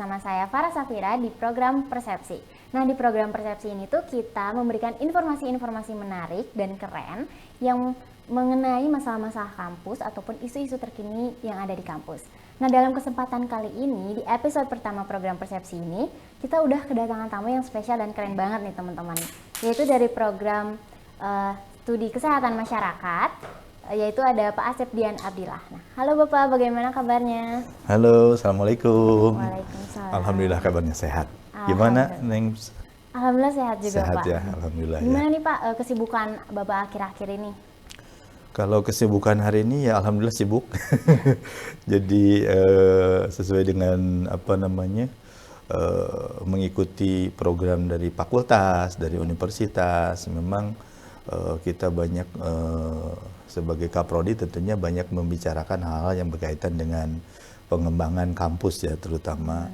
bersama saya Farah Safira di program Persepsi. Nah, di program Persepsi ini tuh kita memberikan informasi-informasi menarik dan keren yang mengenai masalah-masalah kampus ataupun isu-isu terkini yang ada di kampus. Nah, dalam kesempatan kali ini, di episode pertama program Persepsi ini, kita udah kedatangan tamu yang spesial dan keren banget nih teman-teman. Yaitu dari program Studi Kesehatan Masyarakat, yaitu ada Pak Asep Dian Abdillah. Nah, halo Bapak, bagaimana kabarnya? Halo, Assalamualaikum. Waalaikumsalam. Alhamdulillah kabarnya sehat. Gimana, Neng? Alhamdulillah sehat juga, sehat Pak. Ya, Alhamdulillah. Gimana ya. nih Pak kesibukan Bapak akhir-akhir ini? Kalau kesibukan hari ini ya Alhamdulillah sibuk. Jadi sesuai dengan mengikuti program dari fakultas, dari universitas, memang kita banyak sebagai Kaprodi tentunya banyak membicarakan hal-hal yang berkaitan dengan pengembangan kampus ya, terutama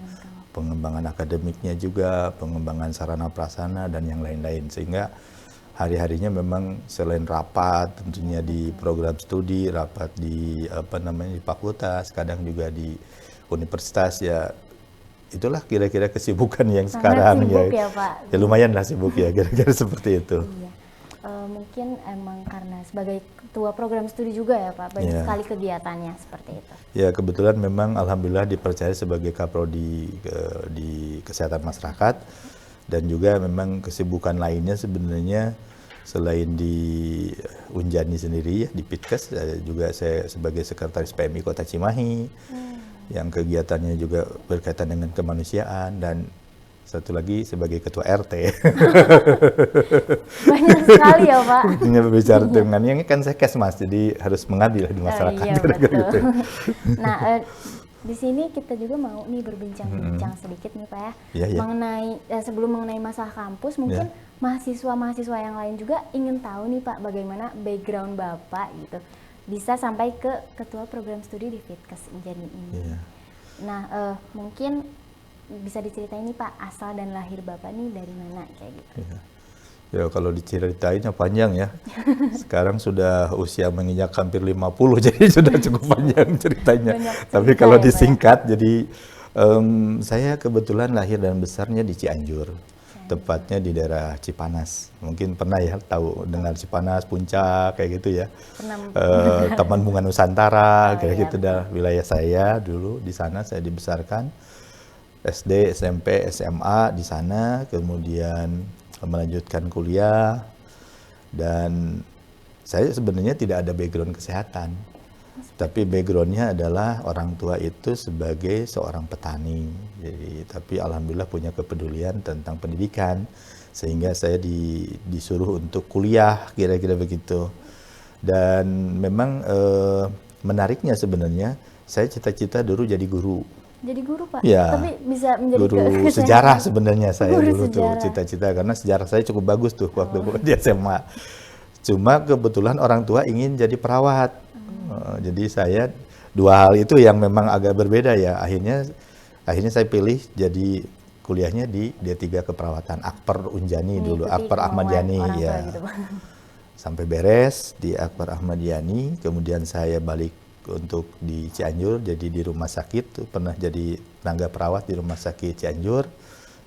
pengembangan akademiknya juga, pengembangan sarana prasarana dan yang lain-lain, sehingga hari-harinya memang selain rapat tentunya di program studi, rapat di di fakultas, kadang juga di universitas ya. Itulah kira-kira kesibukan yang sekarang sibuk ya Pak. Ya lumayan lah sibuk ya, kira-kira seperti itu. Iya. Mungkin emang karena sebagai ketua program studi juga ya Pak, banyak sekali kegiatannya seperti itu. Ya, kebetulan memang Alhamdulillah dipercaya sebagai Kaprodi di Kesehatan Masyarakat, dan juga memang kesibukan lainnya sebenarnya selain di Unjani sendiri ya, di Pitkes, juga saya sebagai Sekretaris PMI Kota Cimahi, yang kegiatannya juga berkaitan dengan kemanusiaan, dan satu lagi sebagai Ketua RT. Banyak sekali ya Pak. Ini berbicara dengan yang kan saya Kesmas, jadi harus mengabdi di masyarakat. Iya, betul. Gitu. Nah, di sini kita juga mau nih berbincang-bincang sedikit nih Pak ya, mengenai sebelum mengenai masalah kampus, mungkin mahasiswa-mahasiswa yang lain juga ingin tahu nih Pak, bagaimana background Bapak gitu bisa sampai ke ketua program studi di Pitkes Unjani ini. Nah, mungkin bisa diceritain nih Pak, asal dan lahir Bapak nih dari mana kayak gitu. Ya, kalau diceritainnya panjang ya. Sekarang sudah usia menginjak hampir 50, jadi sudah cukup panjang ceritanya. Tapi kalau disingkat, jadi saya kebetulan lahir dan besarnya di Cianjur. Tepatnya di daerah Cipanas. Mungkin pernah ya tahu dengar Cipanas, Puncak kayak gitu ya. Taman Bunga Nusantara kayak gitu dah wilayah saya dulu. Di sana saya dibesarkan. SD, SMP, SMA di sana, kemudian melanjutkan kuliah, dan saya sebenarnya tidak ada background kesehatan, tapi backgroundnya adalah orang tua itu sebagai seorang petani. Jadi, tapi alhamdulillah punya kepedulian tentang pendidikan, sehingga saya disuruh untuk kuliah, kira-kira begitu. Dan memang menariknya sebenarnya, saya cita-cita dulu jadi guru. Jadi guru Pak? Ya, tapi bisa menjadi guru sejarah sebenarnya saya dulu tuh cita-cita, karena sejarah saya cukup bagus tuh waktu di SMA. Cuma kebetulan orang tua ingin jadi perawat. Jadi saya dua hal itu yang memang agak berbeda ya. Akhirnya saya pilih jadi kuliahnya di D3 Keperawatan Akper Unjani dulu, Akper Ahmad Yani ya. Gitu. Sampai beres di Akper Ahmad Yani, kemudian saya balik untuk di Cianjur, jadi di rumah sakit tuh, pernah jadi tenaga perawat di rumah sakit Cianjur,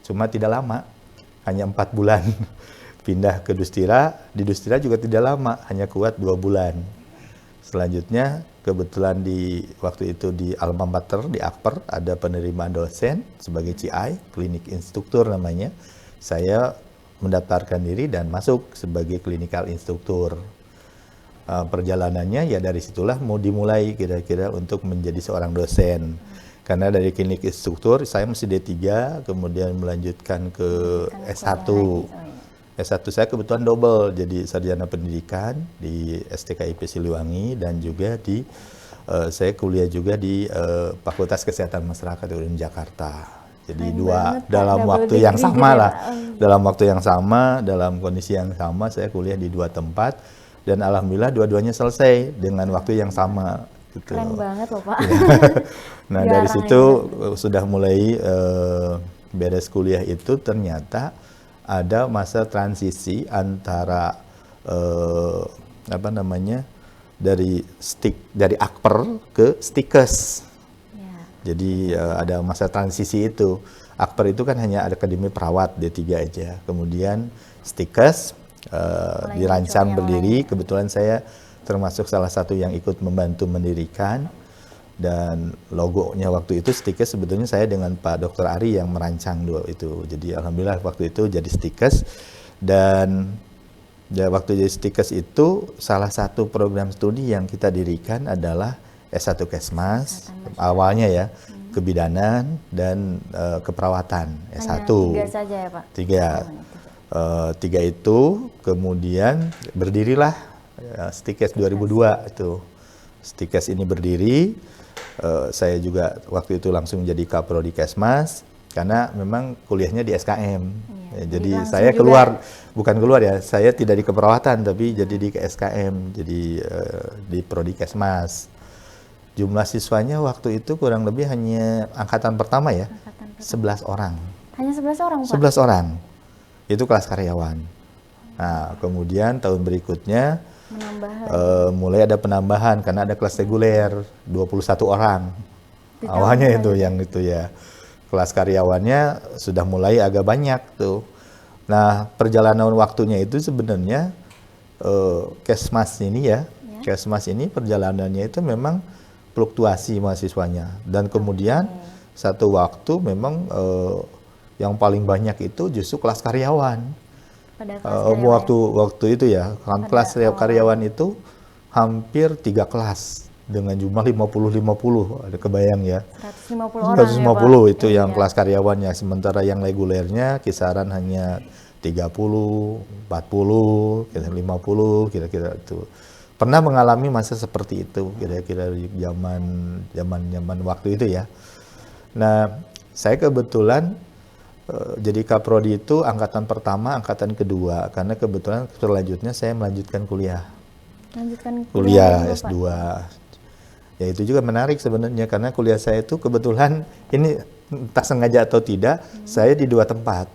cuma tidak lama, hanya 4 bulan. Pindah ke Dustira, di Dustira juga tidak lama, hanya kuat 2 bulan. Selanjutnya kebetulan di waktu itu di Alma Mater di Akper ada penerimaan dosen sebagai CI, klinik instruktur namanya. Saya mendaftarkan diri dan masuk sebagai clinical instruktur. Perjalanannya ya dari situlah mau dimulai kira-kira untuk menjadi seorang dosen. Karena dari klinik instruktur saya masih D3, kemudian melanjutkan ke S1. S1 saya kebetulan double, jadi sarjana pendidikan di STKIP Siliwangi, dan juga di saya kuliah juga di Fakultas Kesehatan Masyarakat UIN Jakarta. Jadi dalam waktu yang sama lah. Dalam waktu yang sama, dalam kondisi yang sama, saya kuliah di 2 tempat. Dan alhamdulillah dua-duanya selesai dengan waktu yang sama. Gitu. Keren banget loh Pak. Nah dari situ sudah mulai beres kuliah itu, ternyata ada masa transisi antara dari Akper ke Stikes. Jadi ada masa transisi itu. Akper itu kan hanya akademi perawat D3 aja. Kemudian Stikes dirancang berdiri. Kebetulan saya termasuk salah satu yang ikut membantu mendirikan. Dan logonya waktu itu Stikes sebetulnya saya dengan Pak Dr. Ari yang merancang dua itu. Jadi alhamdulillah waktu itu jadi Stikes. Dan ya, waktu jadi Stikes itu salah satu program studi yang kita dirikan adalah S1 Kesmas, awalnya ya, kebidanan dan keperawatan, S1. Hanya 3 saja ya Pak? 3. 3 itu, kemudian berdirilah Stikes 2002 itu. Stikes ini berdiri, saya juga waktu itu langsung jadi Kaprodi Kesmas, karena memang kuliahnya di SKM. Jadi saya keluar, bukan keluar ya, saya tidak di keperawatan, tapi jadi di SKM, jadi di Prodi Kesmas. Jumlah siswanya waktu itu kurang lebih hanya angkatan pertama ya, 11 orang. Hanya 11 orang Pak? 11 orang, itu kelas karyawan. Nah kemudian tahun berikutnya mulai ada penambahan, karena ada kelas reguler, 21 orang. Awalnya itu yang itu ya. Kelas karyawannya sudah mulai agak banyak tuh. Nah perjalanan waktunya itu sebenarnya Kesmas ini ya, Kesmas ini perjalanannya itu memang fluktuasi mahasiswanya. Dan kemudian satu waktu memang yang paling banyak itu justru kelas karyawan. Waktu itu ya, kelas karyawan itu hampir 3 kelas. Dengan jumlah 50-50, ada kebayang ya. 150 orang 150 ya, Pak? itu yang kelas karyawannya, sementara yang regulernya kisaran hanya 30, 40, 50, kira-kira itu. Pernah mengalami masa seperti itu, kira-kira di zaman waktu itu ya. Nah, saya kebetulan jadi Kaprodi itu angkatan pertama, angkatan kedua, karena kebetulan selanjutnya saya melanjutkan kuliah. Kuliah S2. Ya itu juga menarik sebenarnya, karena kuliah saya itu kebetulan ini entah sengaja atau tidak, saya di 2 tempat.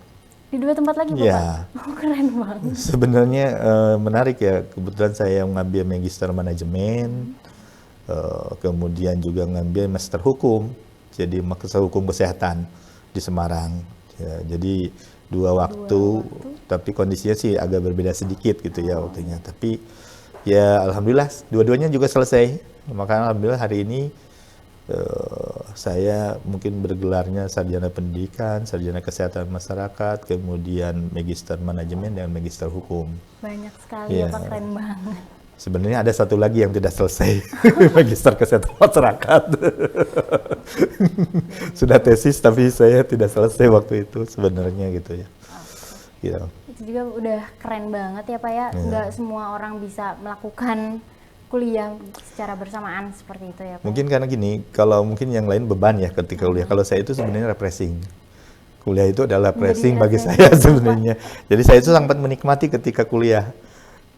Di 2 tempat lagi Bapak? Ya. Oh, keren banget. Sebenarnya menarik ya, kebetulan saya mengambil Magister Manajemen, kemudian juga ngambil Master Hukum, jadi Master Hukum Kesehatan di Semarang. Ya, jadi 2 waktu, tapi kondisinya sih agak berbeda sedikit gitu ya waktunya. Tapi ya alhamdulillah dua-duanya juga selesai. Maka alhamdulillah hari ini saya mungkin bergelarnya sarjana pendidikan, sarjana kesehatan masyarakat, kemudian magister manajemen dan magister hukum. Banyak sekali ya Pak, keren banget. Sebenarnya ada satu lagi yang tidak selesai, magister kesehatan masyarakat. Sudah tesis tapi saya tidak selesai waktu itu sebenarnya gitu ya. Gitu. Itu juga udah keren banget ya Pak ya. Nggak semua orang bisa melakukan kuliah secara bersamaan seperti itu ya Pak? Mungkin karena gini, kalau mungkin yang lain beban ya ketika kuliah. Kalau saya itu sebenarnya refreshing. Kuliah itu adalah refreshing bagi saya sebenarnya. Jadi saya itu sangat menikmati ketika kuliah.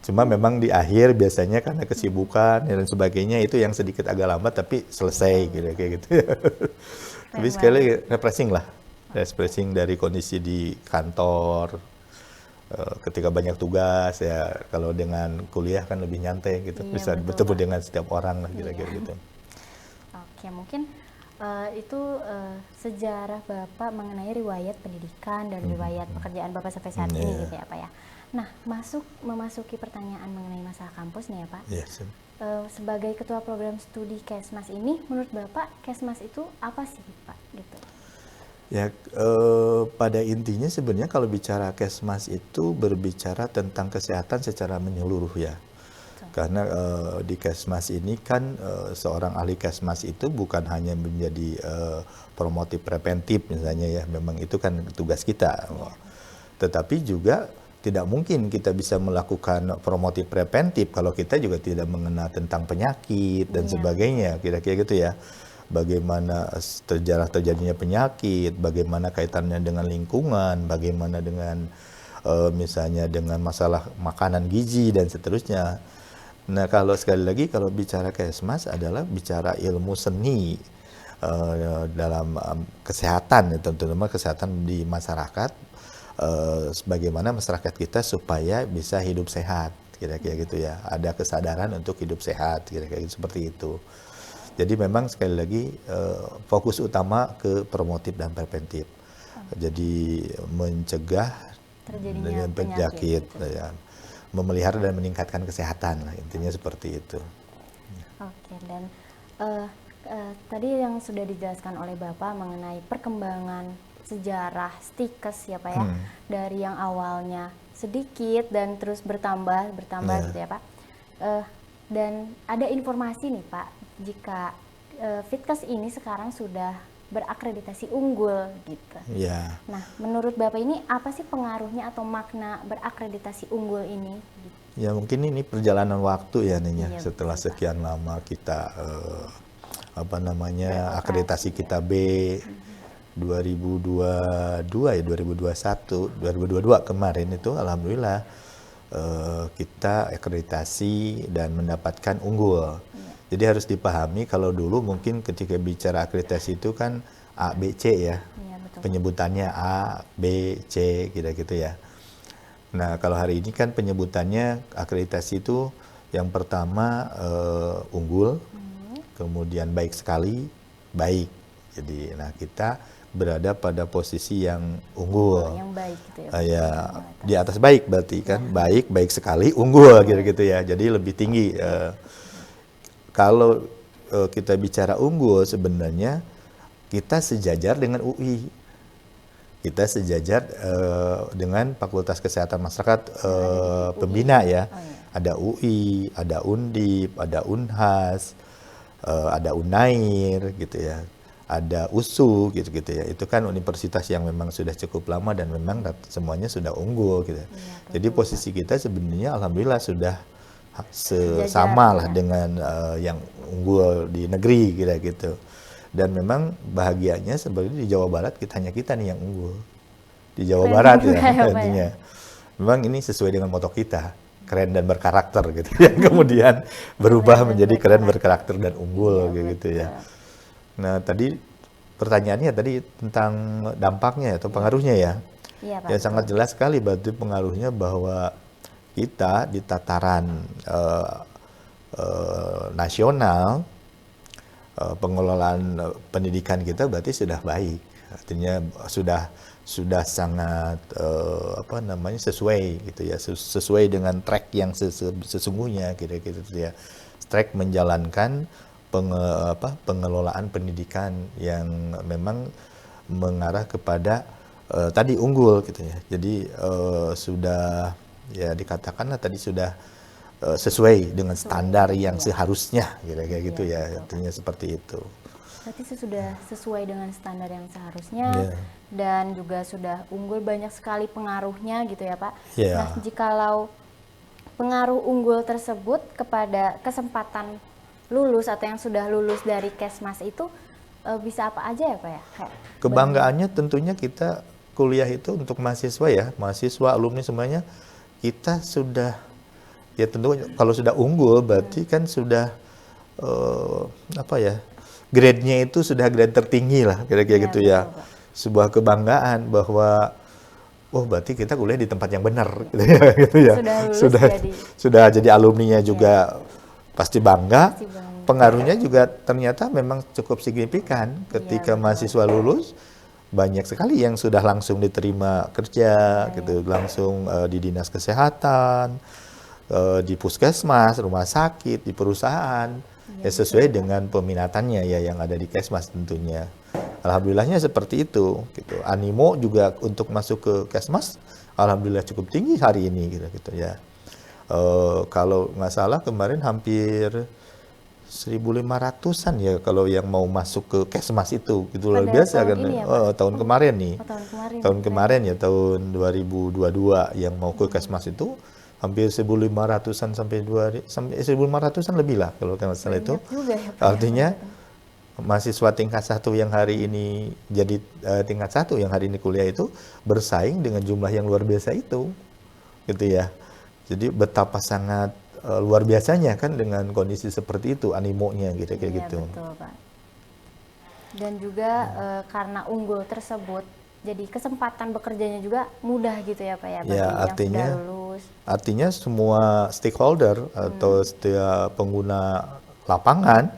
Cuma memang di akhir biasanya karena kesibukan dan sebagainya itu yang sedikit agak lambat tapi selesai kayak gitu. Tapi sekali lagi refreshing lah. Refreshing dari kondisi di kantor. Ketika banyak tugas ya, kalau dengan kuliah kan lebih nyantai gitu, bisa bertemu dengan setiap orang lah kira-kira gitu. Oke, mungkin itu sejarah Bapak mengenai riwayat pendidikan dan riwayat pekerjaan Bapak sampai saat ini gitu ya Pak ya. Nah, memasuki pertanyaan mengenai masalah kampus nih ya Pak. Sebagai ketua program studi Kesmas ini, menurut Bapak Kesmas itu apa sih Pak gitu? Ya, pada intinya sebenarnya kalau bicara Kesmas itu berbicara tentang kesehatan secara menyeluruh ya. Karena di Kesmas ini kan seorang ahli Kesmas itu bukan hanya menjadi promotif preventif misalnya ya, memang itu kan tugas kita. Tetapi juga tidak mungkin kita bisa melakukan promotif preventif kalau kita juga tidak mengenal tentang penyakit dan sebagainya, kira-kira gitu ya. Bagaimana sejarah terjadinya penyakit, bagaimana kaitannya dengan lingkungan, bagaimana dengan misalnya dengan masalah makanan gizi dan seterusnya. Nah kalau sekali lagi kalau bicara Kesmas adalah bicara ilmu seni dalam kesehatan, terutama kesehatan di masyarakat, bagaimana masyarakat kita supaya bisa hidup sehat, kira-kira gitu ya. Ada kesadaran untuk hidup sehat, kira-kira seperti itu. Jadi memang sekali lagi fokus utama ke promotif dan preventif. Jadi mencegah terjadinya dengan penyakit, gitu. ya, memelihara dan meningkatkan kesehatan lah, intinya seperti itu. Oke, dan tadi yang sudah dijelaskan oleh Bapak mengenai perkembangan sejarah stikes ya Pak ya, dari yang awalnya sedikit dan terus bertambah gitu ya Pak. Dan ada informasi nih Pak, jika Fitkes ini sekarang sudah berakreditasi unggul gitu. Ya. Nah, menurut Bapak ini apa sih pengaruhnya atau makna berakreditasi unggul ini? Ya mungkin ini perjalanan waktu ya Nenya, Iya, setelah betul, sekian lama kita akreditasi kita B 2022 ya 2022 kemarin itu alhamdulillah kita akreditasi dan mendapatkan unggul. Jadi harus dipahami kalau dulu mungkin ketika bicara akreditasi itu kan A, B, C ya. Iya, betul. Penyebutannya A, B, C gitu ya. Nah kalau hari ini kan penyebutannya akreditasi itu yang pertama unggul, kemudian baik sekali, baik. Jadi nah kita berada pada posisi yang unggul. Yang baik gitu ya. Ya di atas baik berarti kan, baik sekali, unggul gitu ya. Jadi lebih tinggi. Kalau kita bicara unggul sebenarnya kita sejajar dengan UI. Kita sejajar dengan Fakultas Kesehatan Masyarakat Pembina ya. Ada UI, ada Undip, ada Unhas, ada Unair gitu ya. Ada USU gitu ya. Itu kan universitas yang memang sudah cukup lama dan memang semuanya sudah unggul gitu. Ya, jadi posisi kita sebenarnya alhamdulillah sudah sama lah dengan yang unggul di negeri gitu. Dan memang bahagianya sebenarnya di Jawa Barat hanya kita nih yang unggul. Di Jawa Barat ya artinya. Memang ini sesuai dengan moto kita, keren dan berkarakter gitu ya. Kemudian berubah menjadi keren, berkarakter dan unggul gitu ya. Nah tadi pertanyaannya tadi tentang dampaknya atau pengaruhnya ya. Iya, Pak, ya sangat jelas sekali berarti pengaruhnya bahwa kita di tataran nasional pengelolaan pendidikan kita berarti sudah baik, artinya sudah sangat sesuai gitu ya, sesuai dengan track yang sesungguhnya gitu ya, track menjalankan pengelolaan pendidikan yang memang mengarah kepada tadi unggul gitu ya. Jadi sudah ya dikatakanlah tadi sudah sesuai dengan standar yang seharusnya kayak gitu ya, artinya seperti itu. Berarti sudah sesuai dengan standar yang seharusnya dan juga sudah unggul, banyak sekali pengaruhnya gitu ya Pak. Nah, jikalau pengaruh unggul tersebut kepada kesempatan lulus atau yang sudah lulus dari Kesmas itu bisa apa aja ya Pak ya? Kebanggaannya tentunya kita kuliah itu untuk mahasiswa ya, mahasiswa, alumni semuanya kita sudah ya tentu kalau sudah unggul berarti kan sudah grade-nya itu sudah grade tertinggi lah kira-kira gitu ya. Betul, sebuah kebanggaan bahwa berarti kita kuliah di tempat yang benar gitu ya. Sudah jadi alumninya juga pasti bangga. Pengaruhnya juga ternyata memang cukup signifikan ketika mahasiswa lulus, banyak sekali yang sudah langsung diterima kerja gitu, langsung di dinas kesehatan, di puskesmas, rumah sakit, di perusahaan, ya sesuai dengan peminatannya ya yang ada di Kesmas tentunya. Alhamdulillahnya seperti itu gitu. Animo juga untuk masuk ke Kesmas alhamdulillah cukup tinggi hari ini gitu ya. Kalau nggak salah kemarin hampir 1.500-an ya kalau yang mau masuk ke Kesmas itu gitu, luar biasa kan tahun kemarin nih. Tahun kemarin ya tahun 2022 yang mau ke Kesmas itu hampir 1.500-an sampai 1.500-an lebih lah kalau nggak salah itu. Artinya mahasiswa tingkat 1 yang hari ini jadi tingkat 1 yang hari ini kuliah itu bersaing dengan jumlah yang luar biasa itu gitu ya. Jadi betapa sangat luar biasanya kan dengan kondisi seperti itu animonya gitu kayak gitu. Betul, Pak. Dan juga karena unggul tersebut jadi kesempatan bekerjanya juga mudah gitu ya Pak ya, bagi yang sudah lulus. Artinya semua stakeholder atau setiap pengguna lapangan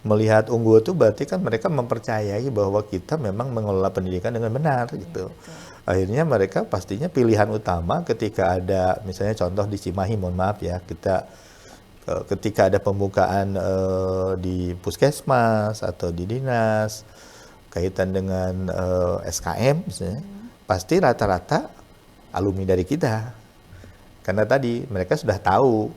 melihat unggul itu berarti kan mereka mempercayai bahwa kita memang mengelola pendidikan dengan benar gitu. Akhirnya mereka pastinya pilihan utama ketika ada misalnya contoh di Cimahi, mohon maaf ya, kita ketika ada pembukaan di puskesmas atau di dinas kaitan dengan SKM misalnya, pasti rata-rata alumni dari kita. Karena tadi mereka sudah tahu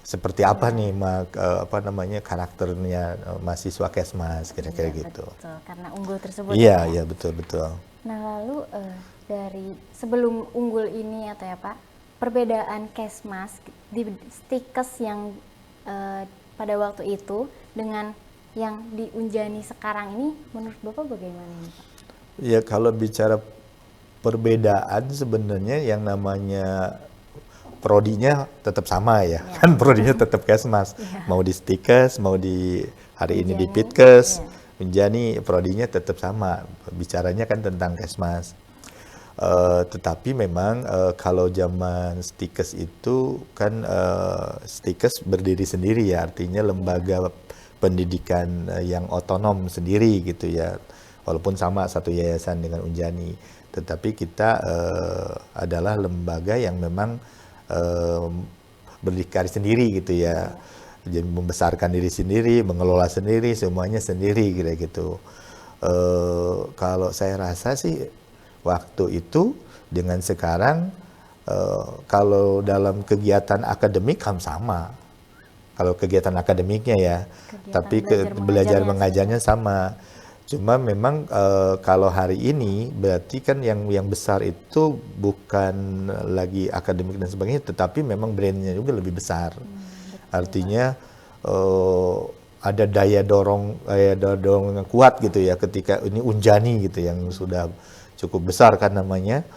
seperti apa nih karakternya mahasiswa Kesmas kira-kira gitu. Betul, karena unggul tersebut. Iya, iya betul. Nah, lalu dari sebelum unggul ini atau ya Pak, perbedaan Kesmas di Stikes yang pada waktu itu dengan yang di Unjani sekarang ini, menurut Bapak bagaimana ini Pak? Ya kalau bicara perbedaan sebenarnya yang namanya prodinya tetap sama ya, kan prodinya tetap Kesmas, mau di Stikes, mau di hari ini di Pitkes, Unjani prodinya tetap sama, bicaranya kan tentang Kesmas. Tetapi memang kalau zaman Stikes itu kan Stikes berdiri sendiri ya, artinya lembaga pendidikan yang otonom sendiri gitu ya, walaupun sama satu yayasan dengan Unjani, tetapi kita adalah lembaga yang memang berdikari sendiri gitu ya, jadi membesarkan diri sendiri, mengelola sendiri, semuanya sendiri kira gitu. Kalau saya rasa sih waktu itu dengan sekarang kalau dalam kegiatan akademik kan sama, kalau kegiatan akademiknya ya, tapi belajar mengajarnya sama. Cuma memang kalau hari ini berarti kan yang besar itu bukan lagi akademik dan sebagainya, tetapi memang brandnya juga lebih besar. Artinya ada daya dorong yang kuat gitu ya ketika ini Unjani gitu yang sudah cukup besar kan namanya,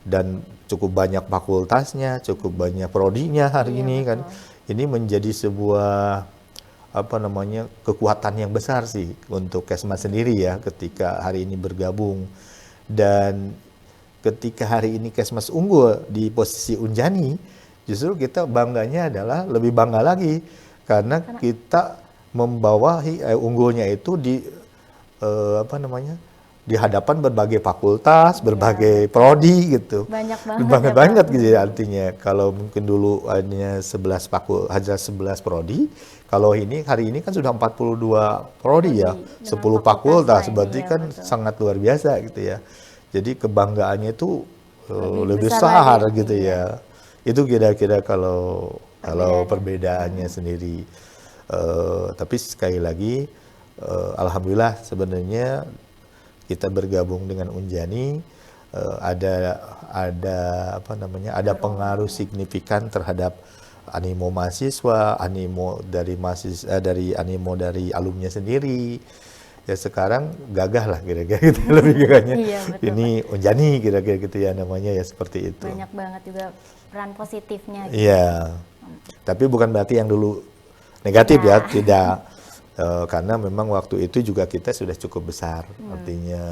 dan cukup banyak fakultasnya, cukup banyak prodinya hari ini kan. Ini menjadi sebuah kekuatan yang besar sih untuk Kesmas sendiri ya ketika hari ini bergabung. Dan ketika hari ini Kesmas unggul di posisi Unjani, justru kita bangganya adalah lebih bangga lagi karena kita membawahi unggulnya itu di di hadapan berbagai fakultas, berbagai prodi gitu. Banyak banget gitu ya artinya. Kalau mungkin dulu hanya 11 prodi, kalau hari ini kan sudah 42 prodi ya, 10 fakultas, berarti kan sangat luar biasa gitu ya. Jadi kebanggaannya itu lebih besar gitu ya. Itu kira-kira kalau perbedaannya sendiri. Tapi sekali lagi, alhamdulillah sebenarnya kita bergabung dengan Unjani ada pengaruh signifikan terhadap animo mahasiswa, animo dari animo dari alumni sendiri. Ya sekarang gagah lah kira-kira gitu lebih gagahnya. Ini Unjani kira-kira gitu ya namanya ya, seperti itu. Banyak banget juga peran positifnya. Iya. Tapi bukan berarti yang dulu negatif ya, tidak. Karena memang waktu itu juga kita sudah cukup besar, artinya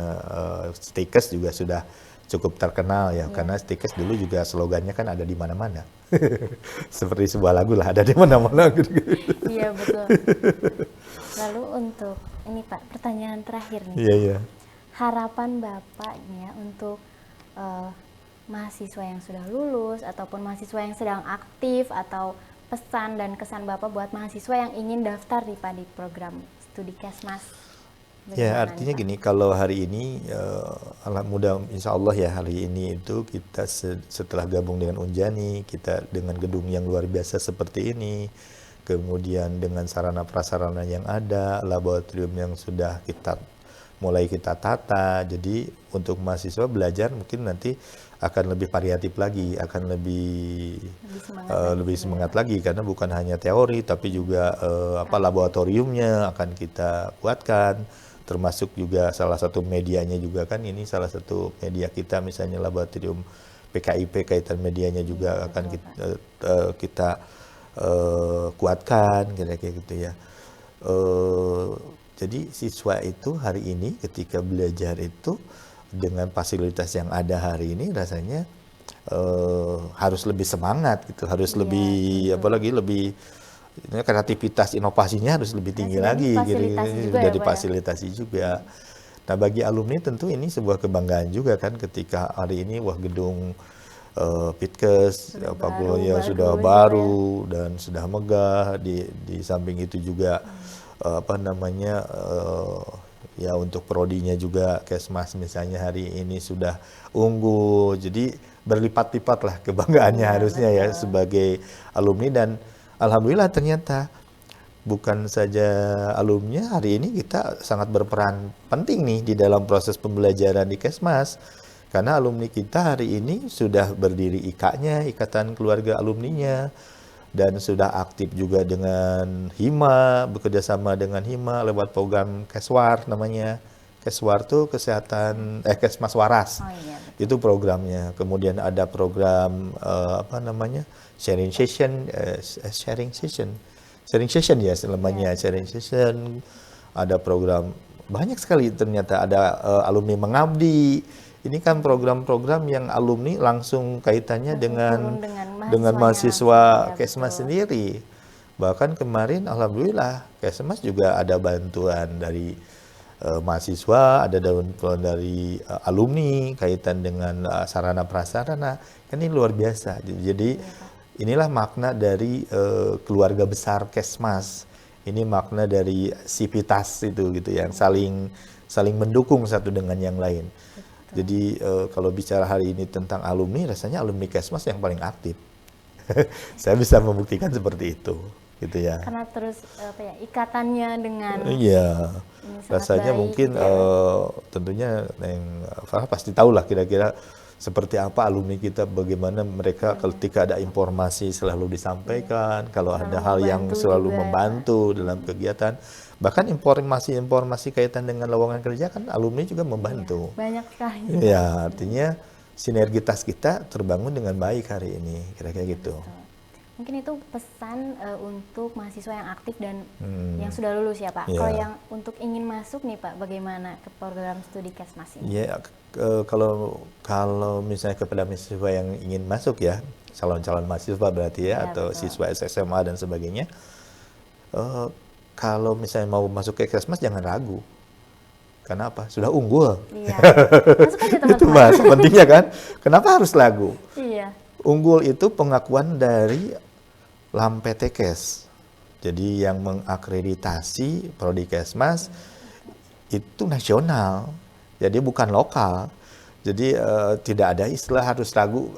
Stikes juga sudah cukup terkenal ya, karena Stikes dulu juga slogannya kan ada di mana-mana, seperti sebuah lagu lah, ada di mana-mana. Iya betul. Lalu untuk ini Pak, pertanyaan terakhir nih. Iya. Harapan Bapaknya untuk mahasiswa yang sudah lulus ataupun mahasiswa yang sedang aktif, atau pesan dan kesan Bapak buat mahasiswa yang ingin daftar di program studi Kesmas. Ya artinya gini, kalau hari ini insya Allah ya hari ini itu kita setelah gabung dengan Unjani, kita dengan gedung yang luar biasa seperti ini, kemudian dengan sarana prasarana yang ada, laboratorium yang sudah mulai kita tata, jadi untuk mahasiswa belajar mungkin nanti akan lebih variatif lagi, akan lebih semangat lagi karena bukan hanya teori tapi juga laboratoriumnya akan kita buatkan, termasuk juga salah satu medianya juga kan ini salah satu media kita, misalnya laboratorium PKIP kaitan medianya juga akan kita kuatkan kira-kira gitu ya. Jadi siswa itu hari ini ketika belajar itu dengan fasilitas yang ada hari ini rasanya harus lebih semangat gitu, harus lebih kreativitas inovasinya harus lebih tinggi lagi gitu. Sudah difasilitasi juga. Nah, bagi alumni tentu ini sebuah kebanggaan juga kan ketika hari ini gedung Pitkes Papua ya sudah baru dan sudah megah, di samping itu juga ya untuk prodinya juga Kesmas misalnya hari ini sudah unggul, jadi berlipat-lipat lah kebanggaannya harusnya ya sebagai alumni. Dan alhamdulillah ternyata bukan saja alumni, hari ini kita sangat berperan penting nih di dalam proses pembelajaran di Kesmas. Karena alumni kita hari ini sudah berdiri IKA-nya, Ikatan Keluarga Alumninya, dan sudah aktif juga dengan HIMA, bekerja sama dengan HIMA lewat program Keswar namanya. Keswar tuh Kesmas Waras. Itu programnya. Kemudian ada program sharing session ya namanya, sharing session. Ada program banyak sekali ternyata, ada alumni mengabdi. Ini kan program-program yang alumni langsung kaitannya dengan mahasiswa Kesmas sendiri. Bahkan kemarin alhamdulillah Kesmas juga ada bantuan dari mahasiswa, ada bantuan dari alumni kaitan dengan sarana prasarana. Kan ini luar biasa. Jadi inilah makna dari keluarga besar Kesmas. Ini makna dari sivitas itu gitu yang saling mendukung satu dengan yang lain. Jadi kalau bicara hari ini tentang alumni, rasanya alumni Kesmas yang paling aktif. Saya bisa membuktikan seperti itu, gitu ya. Karena terus ikatannya dengan rasanya mungkin tentunya yang Farah pasti tahu lah kira-kira seperti apa alumni kita, bagaimana mereka ketika ada informasi selalu disampaikan, kalau ada hal yang selalu membantu dalam kegiatan. Bahkan informasi-informasi kaitan dengan lowongan kerja kan alumni juga membantu. Banyak sekali. Ya, artinya sinergitas kita terbangun dengan baik hari ini, kira-kira gitu. Mungkin itu pesan untuk mahasiswa yang aktif dan yang sudah lulus ya Pak. Kalau yang untuk ingin masuk nih Pak, bagaimana ke program studi Kesmas ini? Ya, kalau misalnya kepada mahasiswa yang ingin masuk ya, calon-calon mahasiswa berarti atau siswa SMA dan sebagainya, kalau misalnya mau masuk ke Kesmas jangan ragu. Karena apa? Sudah unggul. Iya. Masuk aja teman-teman. Itu mas, pentingnya kan. Kenapa harus ragu? Iya. Unggul itu pengakuan dari LAMPTKes. Jadi yang mengakreditasi prodi Kesmas itu nasional. Jadi bukan lokal. Jadi tidak ada istilah harus ragu.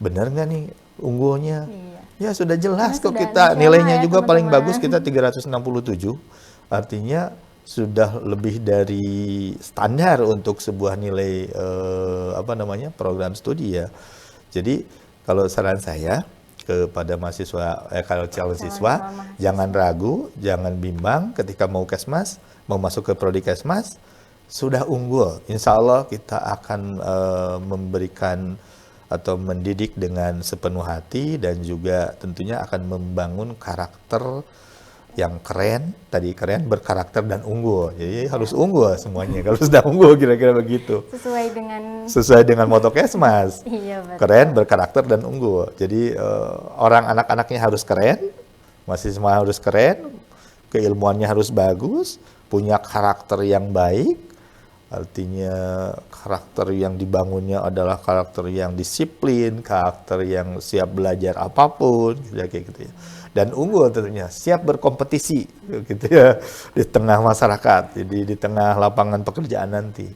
Benar nggak nih unggulnya? Iya. Ya sudah jelas kok kita nilainya juga paling bagus kita 367. Artinya sudah lebih dari standar untuk sebuah nilai program studi ya. Jadi kalau saran saya kepada mahasiswa kalau calon siswa jangan ragu, jangan bimbang ketika mau Kesmas, mau masuk ke prodi Kesmas, sudah unggul. Insya Allah kita akan memberikan atau mendidik dengan sepenuh hati dan juga tentunya akan membangun karakter yang keren, berkarakter dan unggul. Jadi harus unggul semuanya. Kalau sudah unggul kira-kira begitu. Sesuai dengan moto Kesmas. Iya, betul. Keren, berkarakter dan unggul. Jadi anak-anaknya harus keren, mahasiswa harus keren, keilmuannya harus bagus, punya karakter yang baik. Artinya karakter yang dibangunnya adalah karakter yang disiplin, karakter yang siap belajar apapun, kayak gitu ya. Dan unggul tentunya siap berkompetisi, gitu ya, di tengah masyarakat, jadi di tengah lapangan pekerjaan nanti.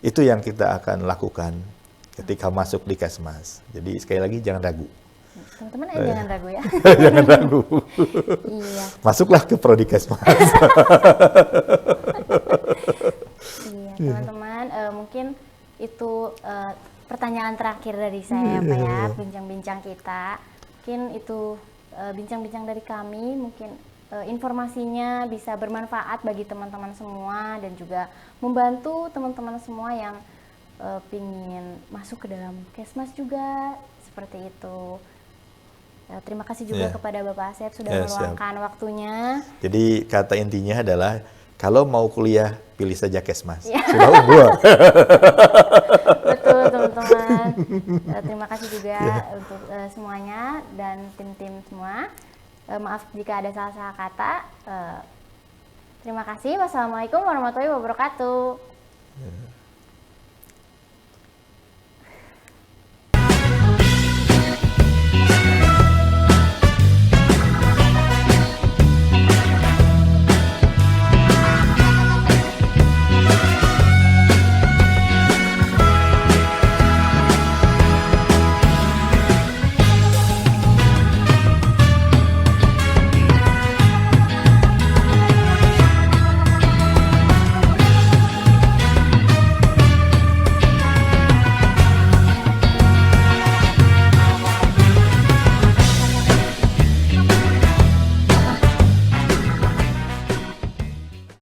Itu yang kita akan lakukan ketika masuk di Kesmas. Jadi sekali lagi jangan ragu. Teman-teman jangan ragu ya. Jangan ragu. Iya. Masuklah ke prodi Kesmas. Teman-teman, mungkin itu pertanyaan terakhir dari saya Pak ya, bincang-bincang kita. Mungkin itu bincang-bincang dari kami, mungkin informasinya bisa bermanfaat bagi teman-teman semua dan juga membantu teman-teman semua yang pingin masuk ke dalam Kesmas juga, seperti itu. Terima kasih juga kepada Bapak Asep sudah meluangkan waktunya. Jadi kata intinya adalah kalau mau kuliah, pilih saja Kesmas. Sudah unggul. Betul, teman-teman. Terima kasih juga untuk semuanya dan tim-tim semua. Maaf jika ada salah-salah kata. Terima kasih. Wassalamualaikum warahmatullahi wabarakatuh.